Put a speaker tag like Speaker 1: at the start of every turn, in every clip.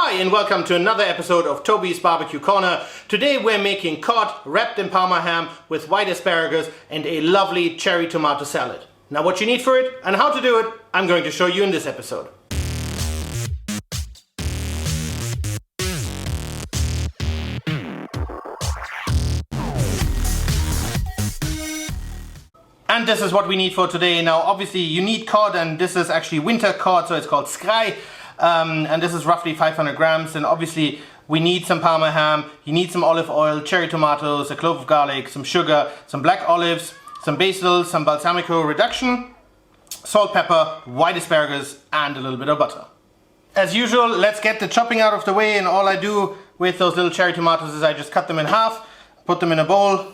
Speaker 1: Hi and welcome to another episode of Toby's Barbecue Corner. Today we're making cod wrapped in Parma ham with white asparagus and a lovely cherry tomato salad. Now what you need for it and how to do it, I'm going to show you in this episode. And this is what we need for today. Now obviously you need cod, and this is actually winter cod, so it's called Skrei. And this is roughly 500 grams, and obviously we need some Parma ham, you need some olive oil, cherry tomatoes, a clove of garlic, some sugar, some black olives, some basil, some balsamico reduction, salt, pepper, white asparagus, and a little bit of butter. As usual, let's get the chopping out of the way, and all I do with those little cherry tomatoes is I just cut them in half, put them in a bowl,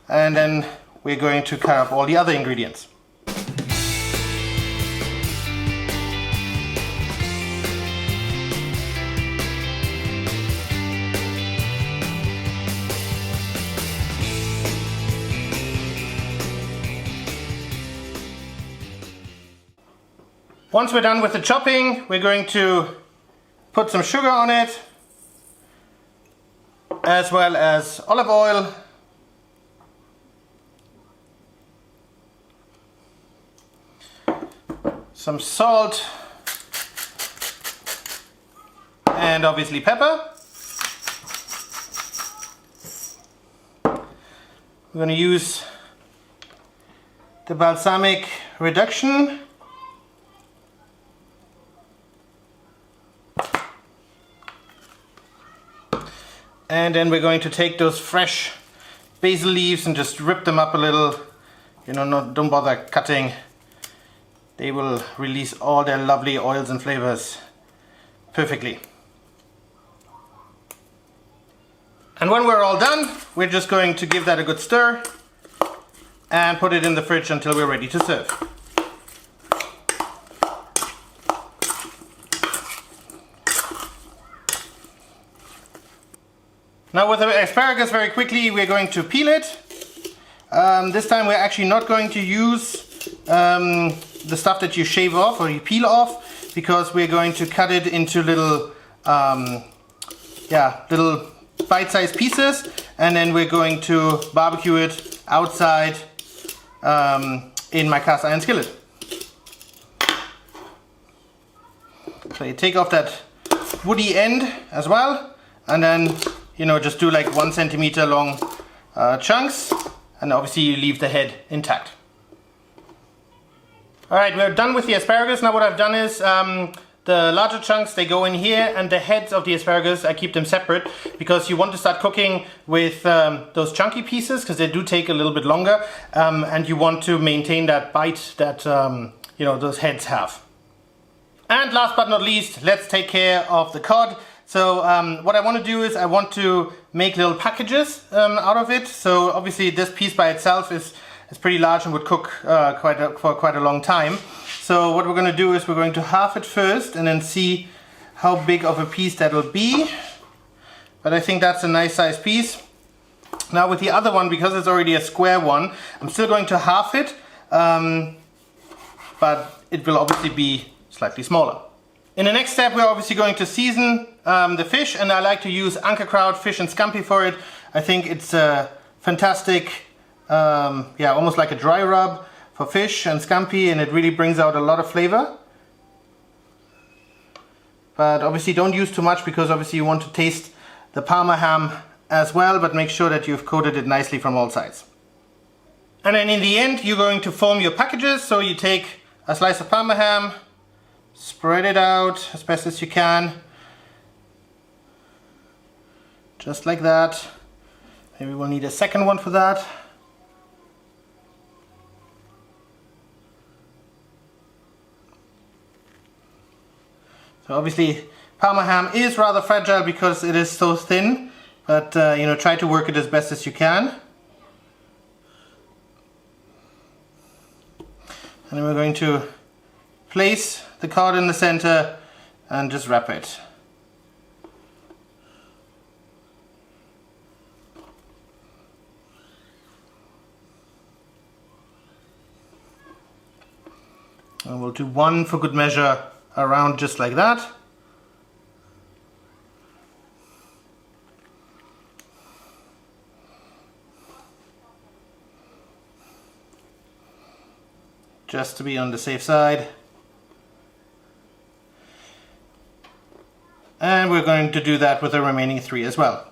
Speaker 1: and then we're going to cut up all the other ingredients. Once we're done with the chopping, we're going to put some sugar on it, as well as olive oil, some salt, and obviously pepper. We're going to use the balsamic reduction. And then we're going to take those fresh basil leaves and just rip them up a little. You know, don't bother cutting. They will release all their lovely oils and flavors perfectly. And when we're all done, we're just going to give that a good stir and put it in the fridge until we're ready to serve. Now with the asparagus, very quickly we're going to peel it. This time we're actually not going to use the stuff that you shave off or you peel off, because we're going to cut it into little little bite-sized pieces, and then we're going to barbecue it outside in my cast iron skillet. So you take off that woody end as well, and then just do like 1 centimeter long chunks, and obviously you leave the head intact. Alright, we're done with the asparagus. Now what I've done is the larger chunks, they go in here, and the heads of the asparagus, I keep them separate because you want to start cooking with those chunky pieces, because they do take a little bit longer, and you want to maintain that bite that those heads have. And last but not least, let's take care of the cod. So what I want to do is I want to make little packages out of it. So obviously this piece by itself is pretty large and would cook for quite a long time. So what we're going to do is we're going to half it first and then see how big of a piece that will be. But I think that's a nice size piece. Now with the other one, because it's already a square one, I'm still going to half it, but it will obviously be slightly smaller. In the next step, we're obviously going to season the fish, and I like to use ankerkraut, fish and scampi for it. I think it's a fantastic, almost like a dry rub for fish and scampi, and it really brings out a lot of flavor. But obviously don't use too much, because obviously you want to taste the Parma ham as well, but make sure that you've coated it nicely from all sides. And then in the end, you're going to form your packages. So you take a slice of Parma ham, spread it out as best as you can, just like that. Maybe we'll need a second one for that. So obviously Parma ham is rather fragile because it is so thin, but try to work it as best as you can. And then we're going to place the cod in the center and just wrap it. And we'll do one for good measure around just like that. just to be on the safe side. And we're going to do that with the remaining 3 as well.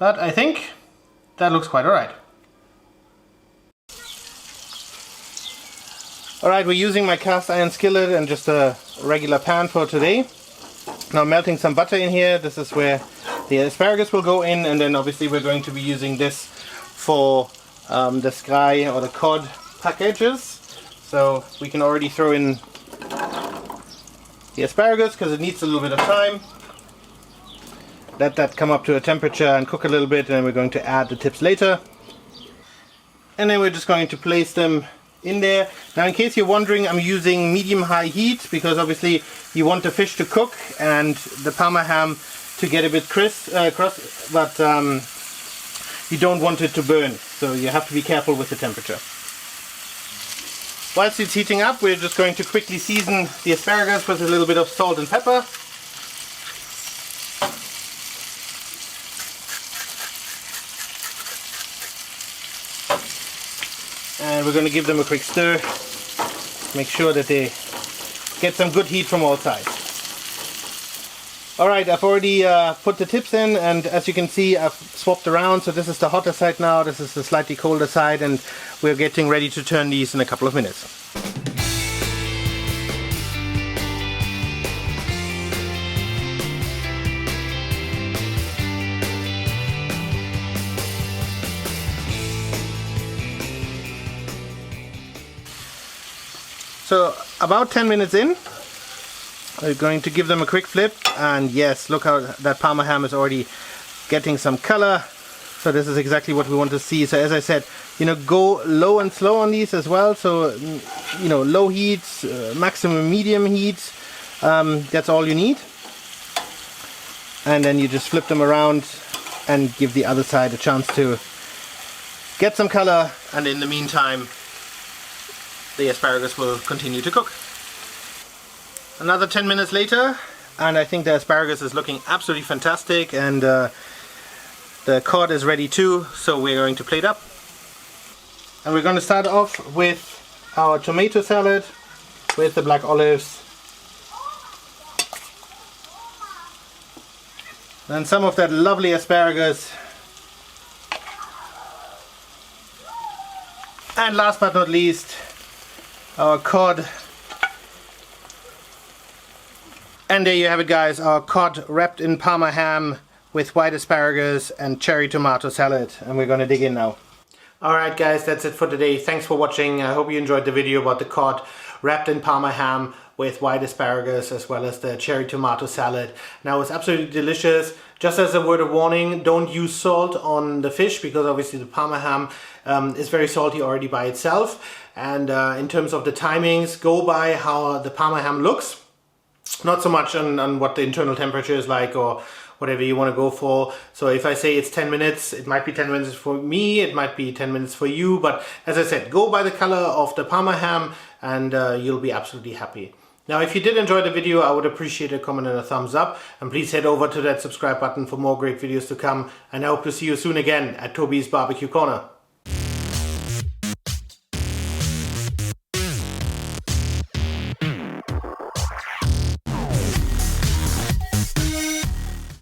Speaker 1: But I think that looks quite alright. Alright, we're using my cast iron skillet and just a regular pan for today. Now melting some butter in here. This is where the asparagus will go in, and then obviously we're going to be using this for the Skrei or the cod packages. So we can already throw in the asparagus because it needs a little bit of time. Let that come up to a temperature and cook a little bit, and then we're going to add the tips later. And then we're just going to place them in there. Now in case you're wondering, I'm using medium-high heat because obviously you want the fish to cook and the Parma ham to get a bit crisp, but you don't want it to burn, so you have to be careful with the temperature. Whilst it's heating up, we're just going to quickly season the asparagus with a little bit of salt and pepper. And we're going to give them a quick stir. Make sure that they get some good heat from all sides. Alright, I've already put the tips in, and as you can see I've swapped around. So this is the hotter side now, this is the slightly colder side, and we're getting ready to turn these in a couple of minutes. So about 10 minutes in, we're going to give them a quick flip, and yes, look how that Parma ham is already getting some color. So this is exactly what we want to see. So as I said, you know, go low and slow on these as well. So, you know, low heats, maximum medium heat, that's all you need. And then you just flip them around and give the other side a chance to get some color, and in the meantime the asparagus will continue to cook. Another 10 minutes later, and I think the asparagus is looking absolutely fantastic, and the cod is ready too, so we're going to plate up. And we're going to start off with our tomato salad with the black olives. And some of that lovely asparagus. And last but not least, our cod. And there you have it, guys, our cod wrapped in Parma ham with white asparagus and cherry tomato salad. And we're going to dig in now. Alright guys, that's it for today. Thanks for watching. I hope you enjoyed the video about the cod wrapped in Parma ham with white asparagus as well as the cherry tomato salad. Now it's absolutely delicious. Just as a word of warning, don't use salt on the fish because obviously the Parma ham is very salty already by itself. And in terms of the timings, go by how the Parma ham looks. Not so much on what the internal temperature is like or whatever you want to go for. So if I say it's 10 minutes, it might be 10 minutes for me, it might be 10 minutes for you. But as I said, go by the color of the Parma ham and you'll be absolutely happy. Now, if you did enjoy the video, I would appreciate a comment and a thumbs up. And please head over to that subscribe button for more great videos to come. And I hope to see you soon again at Toby's Barbecue Corner.